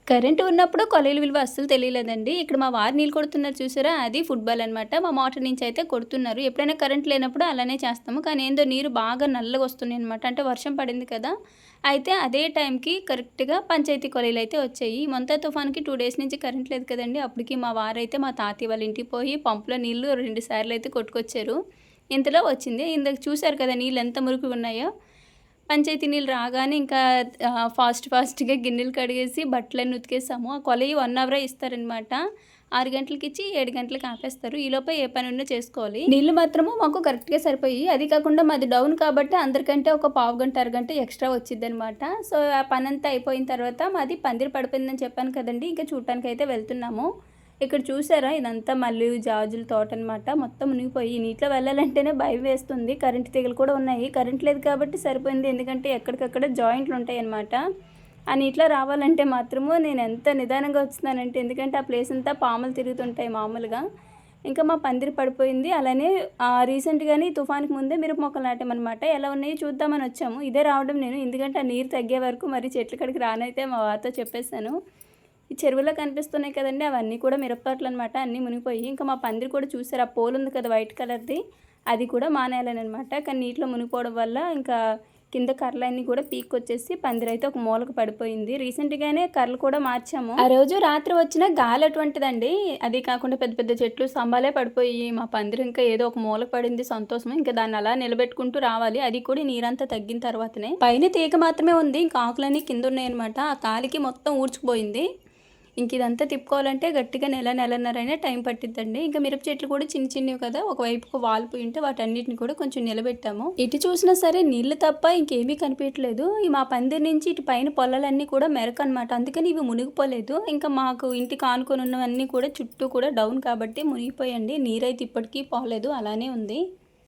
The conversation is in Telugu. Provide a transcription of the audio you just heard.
కరెంట్ ఉన్నప్పుడు కొలీల విలువ అస్సలు తెలియలేదండి. ఇక్కడ మా వారు నీళ్ళు కొడుతున్నారు చూసారా? అది ఫుట్‌బాల్ అనమాట. మా మోటార్ నుంచి అయితే కొడుతున్నారు. ఎప్పుడైనా కరెంట్ లేనప్పుడు అలానే చేస్తాము. కానీ ఏందో నీరు బాగా నల్లగొస్తున్నాయనమాట. అంటే వర్షం పడింది కదా! అయితే అదే టైంకి కరెక్ట్‌గా పంచాయతీ కొలీలయితే వచ్చాయి. మొంతా తుఫాన్‌కి 2 డేస్ నుంచి కరెంట్ లేదు కదండీ! అప్పటికి మా వారైతే మా తాతయ్య వాళ్ళ ఇంటికి పోయి పంపులో నీళ్ళు 2 సార్లయితే కొట్టుకొచ్చారు. ఇంతలో వచ్చింది. ఇందాక చూసారు కదా! నీళ్ళు ఎంత మురికిగున్నాయో. పంచాయతీ నీళ్ళు రాగానే ఇంకా ఫాస్ట్‌గా గిన్నెలు కడిగేసి బట్టలన్నీ ఉతికేసాము. ఆ కొలయి 1 అవరే ఇస్తారనమాట. 6 గంటలకిచ్చి 7 గంటలకి ఆపేస్తారు. ఈలోపే ఏ పనున్నా చేసుకోవాలి. నీళ్ళు మాత్రము మాకు కరెక్ట్‌గా సరిపోయి, అది కాకుండా మాది డౌన్ కాబట్టి అందరికంటే ఒక పావుగంట, అరగంట ఎక్స్‌ట్రా వచ్చిద్దనమాట. సో, ఆ పనంతా అయిపోయిన తర్వాత మాది పందిరి పడిపోయిందని చెప్పాను కదండీ! ఇంకా చూడటానికైతే వెళ్తున్నాము. ఇక్కడ చూసారా? ఇదంతా మల్లెలు, జాజుల తోటనమాట. మొత్తం మునిగిపోయి ఈ నీటిలో వెళ్ళాలంటేనే భయం వేస్తుంది. కరెంట్ తీగలు కూడా ఉన్నాయి. కరెంట్ లేదు కాబట్టి సరిపోయింది. ఎందుకంటే ఎక్కడికక్కడ జాయింట్లుంటాయనమాట. ఆ నీటిలో రావాలంటే మాత్రము నేను ఎంత నిదానంగా వచ్చున్నానంటే, ఎందుకంటే ఆ ప్లేస్ అంతా పాములు తిరుగుతుంటాయి మామూలుగా. ఇంకా మా పందిరి పడిపోయింది. అలానే రీసెంట్‌గానే తుఫాన్‌కి ముందే మిరప మొక్కలు నాటామనమాట. ఎలా ఉన్నాయో చూద్దామని వచ్చాము. ఇదే రావడం నేను. ఎందుకంటే ఆ నీరు తగ్గే వరకు మరి చెట్ల కాడికి రానైతే మా వారితో చెప్పేసాను. ఈ చెరువులో కనిపిస్తున్నాయి కదండీ! అవన్నీ కూడా మిరపతోటలనమాట. అన్నీ మునిగిపోయి ఇంకా మా పందిరి కూడా చూసారు. ఆ పోల్ ఉంది కదా! వైట్ కలర్‌ది. అది కూడా మానేయాలనమాట. కానీ నీటిలో మునిగిపోవడం వల్ల ఇంకా కింద కర్రలన్నీ కూడా పీక్కొచ్చేసి పందిరైతే ఒక మూలకు పడిపోయింది. రీసెంట్‌గానే కర్రలు కూడా మార్చాము. ఆ రోజు రాత్రి వచ్చిన గాలి అటువంటిదండి. అది కాకుండా పెద్ద పెద్ద చెట్లు స్తంభాలే పడిపోయి మా పందిరి ఇంకా ఏదో ఒక మూలకు పడింది సంతోషం. ఇంకా దాన్ని అలా నిలబెట్టుకుంటూ రావాలి. అది కూడా నీరంతా తగ్గిన తర్వాతనే. పైన తీగ మాత్రమే ఉంది. ఇంకా ఆకులన్నీ కిందున్నాయనమాట. ఆ గాలికి మొత్తం ఊడ్చుకుపోయింది. ఇంక ఇదంతా తిప్పుకోవాలంటే గట్టిగా నెలన్నరైనా టైం పట్టిద్దండి. ఇంకా మిరప చెట్లు కూడా చిన్నవి కదా! ఒకవైపుకు వాలిపోయుంటే వాటన్నిటిని కూడా కొంచెం నిలబెట్టాము. ఇటు చూసినా సరే నీళ్లు తప్ప ఇంకేమీ కనిపియట్లేదు. ఈ మా పందిరి నుంచి ఇటు పైన పొలాలన్నీ కూడా మెరకనమాట. అందుకని ఇవి మునిగిపోలేదు. ఇంకా మాకు ఇంటికి ఆనుకొని ఉన్నవన్నీ కూడా చుట్టూ కూడా డౌన్ కాబట్టి మునిగిపోయండి. నీరైతే ఇప్పటికీ పోలేదు. అలానే ఉంది.